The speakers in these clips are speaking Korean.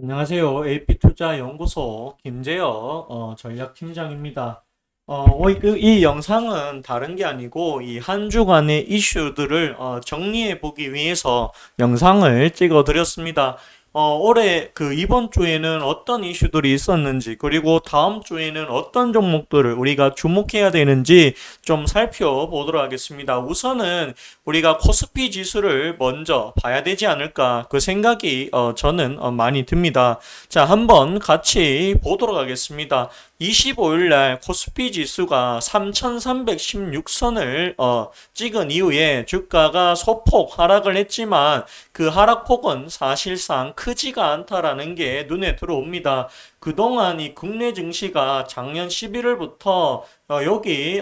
안녕하세요. AP투자연구소 김재혁 전략팀장입니다. 이 영상은 다른 게 아니고 이 한 주간의 이슈들을 정리해 보기 위해서 영상을 찍어 드렸습니다. 올해 이번 주에는 어떤 이슈들이 있었는지, 그리고 다음 주에는 어떤 종목들을 우리가 주목해야 되는지 좀 살펴보도록 하겠습니다. 우선은 우리가 코스피 지수를 먼저 봐야 되지 않을까, 그 생각이 저는 많이 듭니다. 자, 한번 같이 보도록 하겠습니다. 25일 날 코스피 지수가 3,316선을 찍은 이후에 주가가 소폭 하락을 했지만 그 하락폭은 사실상 크지가 않다라는 게 눈에 들어옵니다. 그동안 이 국내 증시가 작년 11월부터 여기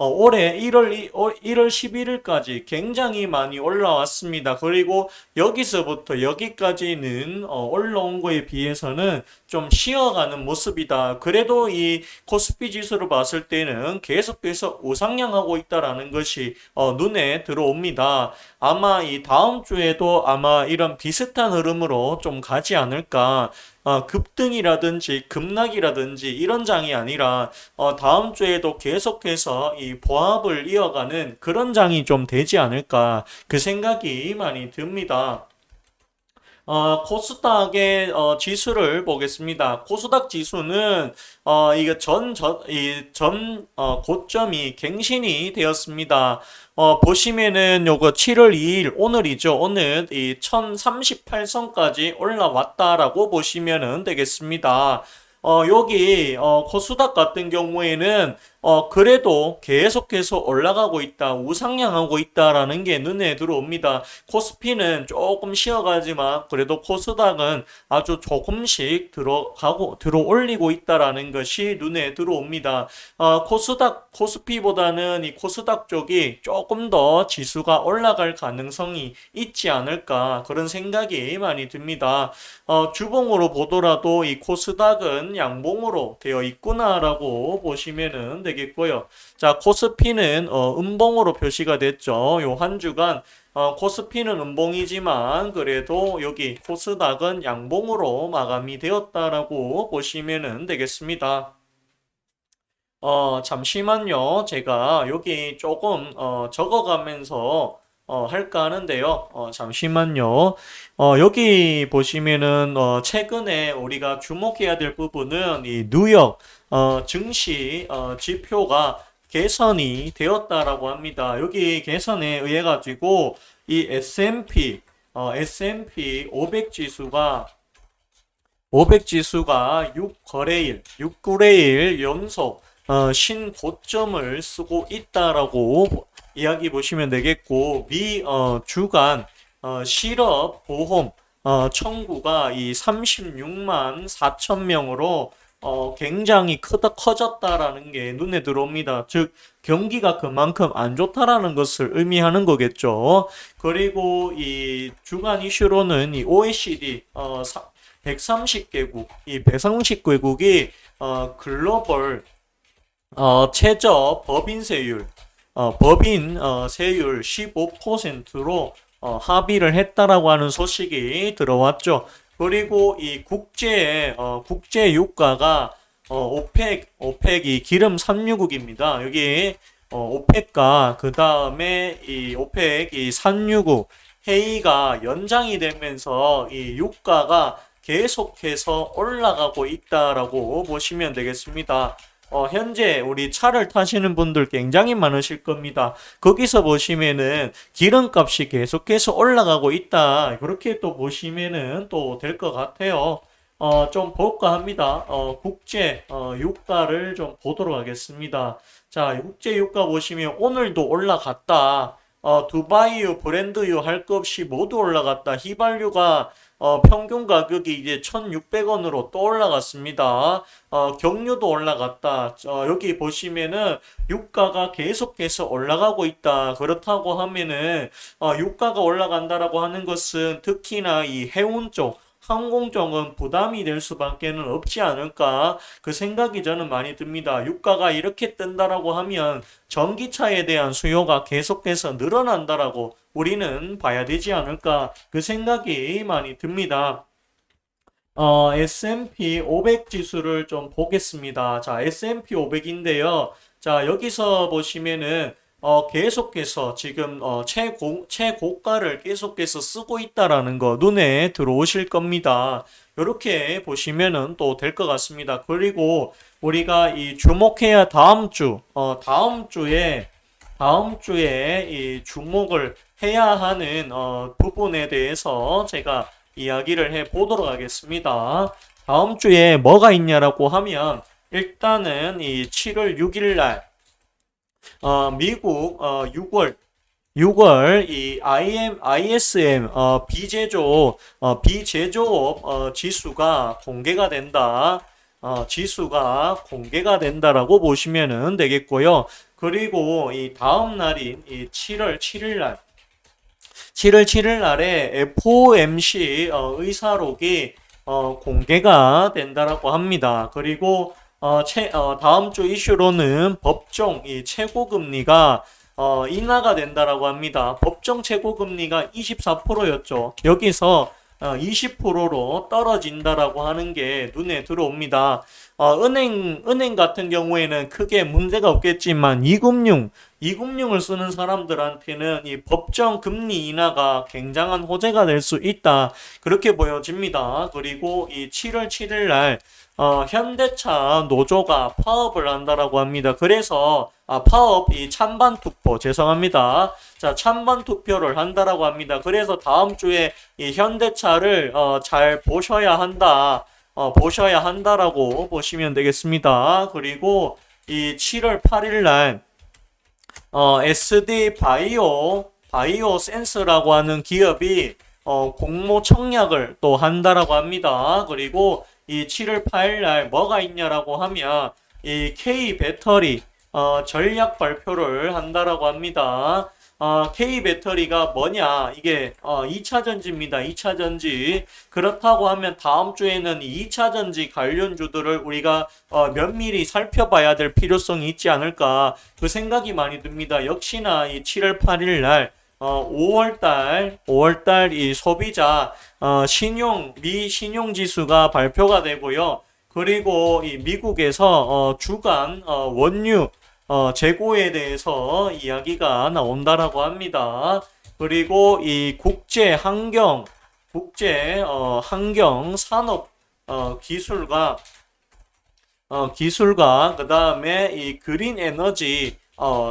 올해 1월 11일까지 굉장히 많이 올라왔습니다. 그리고 여기서부터 여기까지는 올라온 거에 비해서는 좀 쉬어가는 모습이다. 그래도 이 코스피 지수를 봤을 때는 계속해서 우상향하고 있다라는 것이 눈에 들어옵니다. 아마 이 다음 주에도 아마 이런 비슷한 흐름으로 좀 가지 않을까. 급등이라든지 급락이라든지 이런 장이 아니라 다음 주에도 계속해서 이 보합을 이어가는 그런 장이 좀 되지 않을까, 그 생각이 많이 듭니다. 코스닥의 지수를 보겠습니다. 코스닥 지수는 이게 고점이 갱신이 되었습니다. 보시면은 요거 7월 2일 오늘이죠. 오늘 이 1038선까지 올라왔다라고 보시면은 되겠습니다. 여기 코스닥 같은 경우에는 그래도 계속해서 올라가고 있다, 우상향하고 있다라는 게 눈에 들어옵니다. 코스피는 조금 쉬어가지만 그래도 코스닥은 아주 조금씩 들어 올리고 있다라는 것이 눈에 들어옵니다. 코스피보다는 이 코스닥 쪽이 조금 더 지수가 올라갈 가능성이 있지 않을까, 그런 생각이 많이 듭니다. 주봉으로 보더라도 이 코스닥은 양봉으로 되어 있구나라고 보시면은 되겠고요. 자, 코스피는 음봉으로 표시가 됐죠. 요 한 주간 코스피는 음봉이지만 그래도 여기 코스닥은 양봉으로 마감이 되었다라고 보시면은 되겠습니다. 잠시만요. 제가 여기 조금 적어가면서 할까 하는데요. 잠시만요. 여기 보시면은 최근에 우리가 주목해야 될 부분은 이 뉴욕 증시 지표가 개선이 되었다라고 합니다. 여기 개선에 의해 가지고 이 S&P 500 지수가 6거래일 연속 신고점을 쓰고 있다라고 이야기 보시면 되겠고, 미 주간 실업 보험 청구가 이 36만 4천 명으로 굉장히 커졌다라는 게 눈에 들어옵니다. 즉 경기가 그만큼 안 좋다라는 것을 의미하는 거겠죠. 그리고 이 주간 이슈로는 이 OECD 130개국, 이 130개국이 글로벌 최저 법인 세율 15%로 합의를 했다라고 하는 소식이 들어왔죠. 그리고 이 국제 유가가 오펙이 기름 산유국입니다. 여기 오펙과 그 다음에 이 오펙 이 산유국 회의가 연장이 되면서 이 유가가 계속해서 올라가고 있다라고 보시면 되겠습니다. 현재 우리 차를 타시는 분들 굉장히 많으실 겁니다. 거기서 보시면은 기름값이 계속해서 올라가고 있다, 그렇게 또 보시면은 또 될 것 같아요. 좀 볼까 합니다. 국제 유가를 좀 보도록 하겠습니다. 자, 국제 유가 보시면 오늘도 올라갔다. 두바이유, 브렌드유 할 것 없이 모두 올라갔다. 휘발유가 평균 가격이 이제 1,600원으로 또 올라갔습니다. 경유도 올라갔다. 여기 보시면은 유가가 계속해서 올라가고 있다. 그렇다고 하면은 유가가 올라간다라고 하는 것은 특히나 이 해운 쪽, 항공 쪽은 부담이 될 수밖에는 없지 않을까, 그 생각이 저는 많이 듭니다. 유가가 이렇게 뜬다라고 하면 전기차에 대한 수요가 계속해서 늘어난다라고 우리는 봐야 되지 않을까, 그 생각이 많이 듭니다. S&P 500 지수를 좀 보겠습니다. 자, S&P 500인데요. 자, 여기서 보시면은 계속해서 지금 최고가를 계속해서 쓰고 있다라는 거 눈에 들어오실 겁니다. 이렇게 보시면은 또 될 것 같습니다. 그리고 우리가 이 주목해야 다음 주에 이 주목을 해야 하는 부분에 대해서 제가 이야기를 해 보도록 하겠습니다. 다음 주에 뭐가 있냐라고 하면 일단은 이 7월 6일 날 미국 6월 이 ISM 비제조업 지수가 공개가 된다. 지수가 공개가 된다라고 보시면은 되겠고요. 그리고 이 다음 날인 이 7월 7일 날에 FOMC 의사록이 공개가 된다라고 합니다. 그리고 다음 주 이슈로는 법정 이 최고금리가 인하가 된다라고 합니다. 법정 최고금리가 24%였죠. 여기서 20%로 떨어진다라고 하는 게 눈에 들어옵니다. 은행 같은 경우에는 크게 문제가 없겠지만 이금융을 쓰는 사람들한테는 이 법정 금리 인하가 굉장한 호재가 될 수 있다. 그렇게 보여집니다. 그리고 이 7월 7일 날 현대차 노조가 파업을 한다라고 합니다. 그래서 파업 이 찬반 투표 죄송합니다. 자, 찬반 투표를 한다라고 합니다. 그래서 다음 주에 이 현대차를 잘 보셔야 한다라고 보시면 되겠습니다. 그리고 이 7월 8일 날 SD 바이오 센스라고 하는 기업이 공모 청약을 또 한다라고 합니다. 그리고 이 7월 8일 날 뭐가 있냐라고 하면 이 K 배터리 전략 발표를 한다라고 합니다. K 배터리가 뭐냐? 이게 2차 전지입니다. 2차 전지. 그렇다고 하면 다음 주에는 2차 전지 관련주들을 우리가 면밀히 살펴봐야 될 필요성이 있지 않을까? 그 생각이 많이 듭니다. 역시나 이 7월 8일 날 5월달 이 소비자 신용 지수가 발표가 되고요. 그리고 이 미국에서 주간 원유 재고에 대해서 이야기가 나온다라고 합니다. 그리고 이 환경 산업 기술과 그 다음에 이 그린 에너지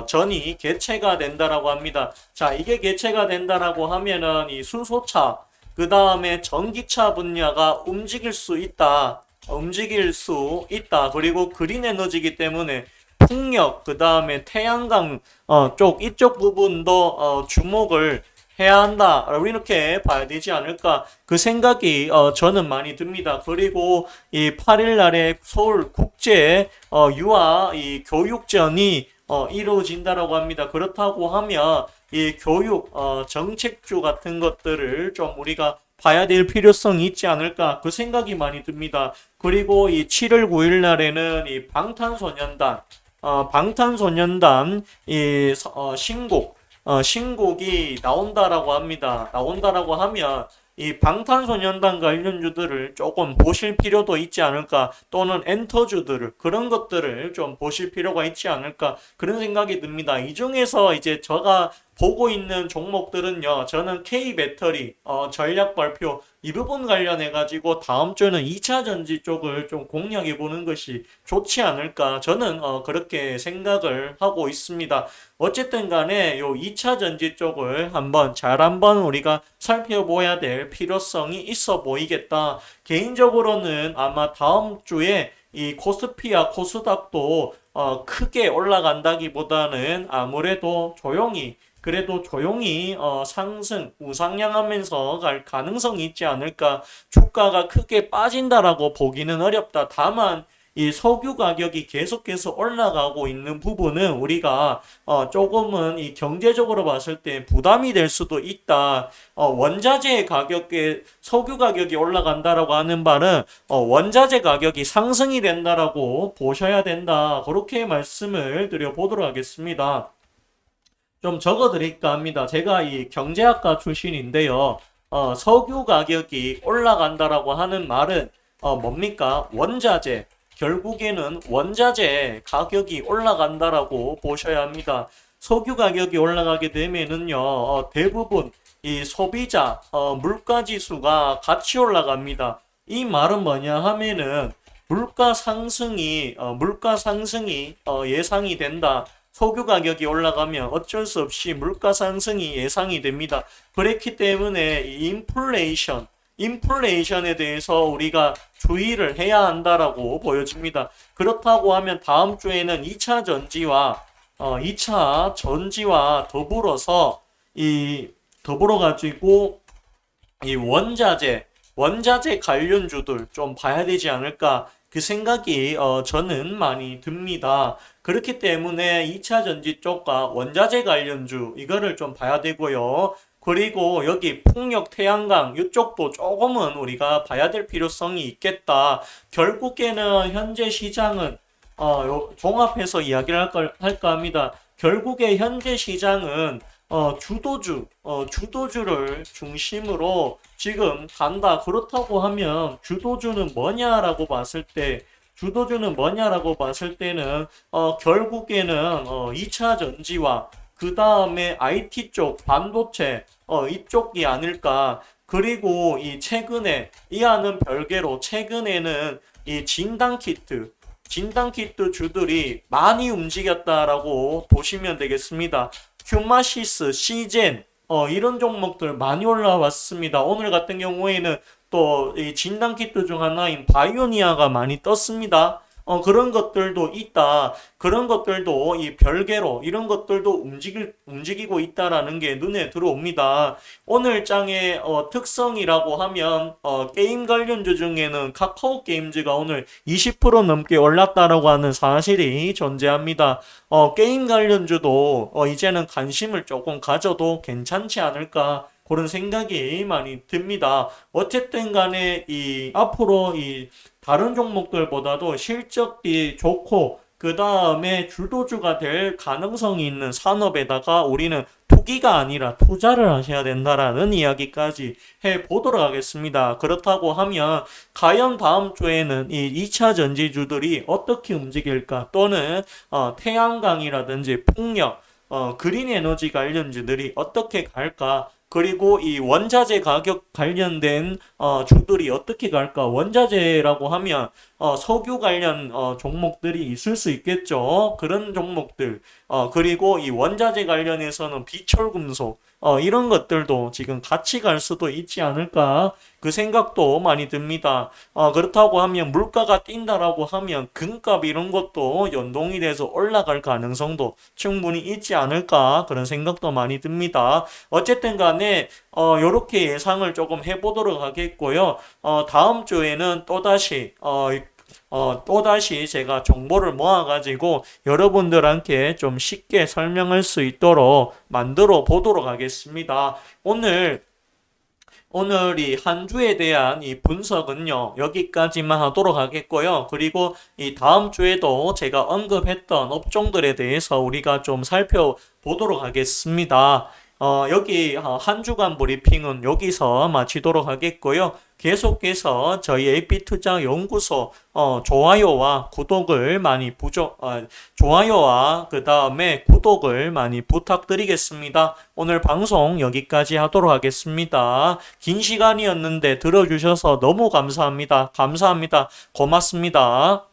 전이 개최가 된다라고 합니다. 자, 이게 개최가 된다라고 하면은 이 수소차, 그 다음에 전기차 분야가 움직일 수 있다. 그리고 그린 에너지이기 때문에 풍력, 그 다음에 태양광 이쪽 부분도 주목을 해야 한다. 이렇게 봐야 되지 않을까. 그 생각이 저는 많이 듭니다. 그리고 이 8일 날에 서울 국제 유아 이 교육전이 이루어진다라고 합니다. 그렇다고 하면 이 교육 정책주 같은 것들을 좀 우리가 봐야 될 필요성이 있지 않을까. 그 생각이 많이 듭니다. 그리고 이 7월 9일 날에는 이 방탄소년단 신곡이 나온다라고 합니다. 나온다라고 하면 이 방탄소년단 관련주들을 조금 보실 필요도 있지 않을까, 또는 엔터주들을 그런 것들을 좀 보실 필요가 있지 않을까, 그런 생각이 듭니다. 이 중에서 이제 제가 보고 있는 종목들은요, 저는 K 배터리 전략 발표 이 부분 관련해 가지고 다음 주는 2차 전지 쪽을 좀 공략해 보는 것이 좋지 않을까, 저는 그렇게 생각을 하고 있습니다. 어쨌든 간에 요 2차 전지 쪽을 한번 우리가 살펴봐야 될 필요성이 있어 보이겠다. 개인적으로는 아마 다음 주에 이 코스피와 코스닥도 크게 올라간다기보다는 아무래도 그래도 조용히 상승 우상향하면서 갈 가능성이 있지 않을까. 주가가 크게 빠진다라고 보기는 어렵다. 다만 이 석유 가격이 계속해서 올라가고 있는 부분은 우리가 조금은 이 경제적으로 봤을 때 부담이 될 수도 있다. 원자재 가격에 석유 가격이 올라간다라고 하는 바는 원자재 가격이 상승이 된다라고 보셔야 된다. 그렇게 말씀을 드려보도록 하겠습니다. 좀 적어 드릴까 합니다. 제가 이 경제학과 출신인데요. 석유 가격이 올라간다라고 하는 말은 뭡니까? 원자재. 결국에는 원자재 가격이 올라간다라고 보셔야 합니다. 석유 가격이 올라가게 되면은요, 대부분 이 소비자, 물가 지수가 같이 올라갑니다. 이 말은 뭐냐 하면은 물가 상승이 예상이 된다. 석유 가격이 올라가면 어쩔 수 없이 물가 상승이 예상이 됩니다. 그렇기 때문에 인플레이션에 대해서 우리가 주의를 해야 한다라고 보여집니다. 그렇다고 하면 다음 주에는 2차 전지와 더불어 가지고 이 원자재 관련주들 좀 봐야 되지 않을까 그 생각이 저는 많이 듭니다. 그렇기 때문에 2차 전지 쪽과 원자재 관련주 이거를 좀 봐야 되고요. 그리고 여기 풍력 태양광 이쪽도 조금은 우리가 봐야 될 필요성이 있겠다. 결국에는 현재 시장은 종합해서 이야기를 할까 합니다. 결국에 현재 시장은 주도주를 중심으로 지금 간다. 그렇다고 하면 주도주는 뭐냐라고 봤을 때는 결국에는 2차 전지와 그 다음에 IT 쪽 반도체 이쪽이 아닐까. 그리고 이와는 별개로 최근에는 이 진단키트 주들이 많이 움직였다라고 보시면 되겠습니다. 휴마시스, 시젠, 이런 종목들 많이 올라왔습니다. 오늘 같은 경우에는 또 이 진단키트 중 하나인 바이오니아가 많이 떴습니다. 그런 것들도 있다. 그런 것들도 이 별개로 이런 것들도 움직이고 있다라는 게 눈에 들어옵니다. 오늘 장의 특성이라고 하면 게임 관련주 중에는 카카오 게임즈가 오늘 20% 넘게 올랐다라고 하는 사실이 존재합니다. 게임 관련주도 이제는 관심을 조금 가져도 괜찮지 않을까 그런 생각이 많이 듭니다. 어쨌든 간에 앞으로 다른 종목들보다도 실적이 좋고 그 다음에 주도주가 될 가능성이 있는 산업에다가 우리는 투기가 아니라 투자를 하셔야 된다라는 이야기까지 해보도록 하겠습니다. 그렇다고 하면 과연 다음 주에는 이 2차 전지주들이 어떻게 움직일까 또는 태양광이라든지 풍력, 그린 에너지 관련주들이 어떻게 갈까 그리고 이 원자재 가격 관련된 주들이 어떻게 갈까? 원자재라고 하면 석유 관련 종목들이 있을 수 있겠죠. 그런 종목들. 그리고 이 원자재 관련해서는 비철금속 이런 것들도 지금 같이 갈 수도 있지 않을까? 그 생각도 많이 듭니다. 그렇다고 하면 물가가 뛴다라고 하면 금값 이런 것도 연동이 돼서 올라갈 가능성도 충분히 있지 않을까? 그런 생각도 많이 듭니다. 어쨌든 간에 요렇게 예상을 조금 해보도록 하겠고요. 다음 주에는 또다시 제가 정보를 모아가지고 여러분들한테 좀 쉽게 설명할 수 있도록 만들어 보도록 하겠습니다. 오늘 이 한 주에 대한 이 분석은요, 여기까지만 하도록 하겠고요. 그리고 이 다음 주에도 제가 언급했던 업종들에 대해서 우리가 좀 살펴보도록 하겠습니다. 여기 한 주간 브리핑은 여기서 마치도록 하겠고요. 계속해서 저희 AP투자연구소 좋아요와 그 다음에 구독을 많이 부탁드리겠습니다. 오늘 방송 여기까지 하도록 하겠습니다. 긴 시간이었는데 들어주셔서 너무 감사합니다. 고맙습니다.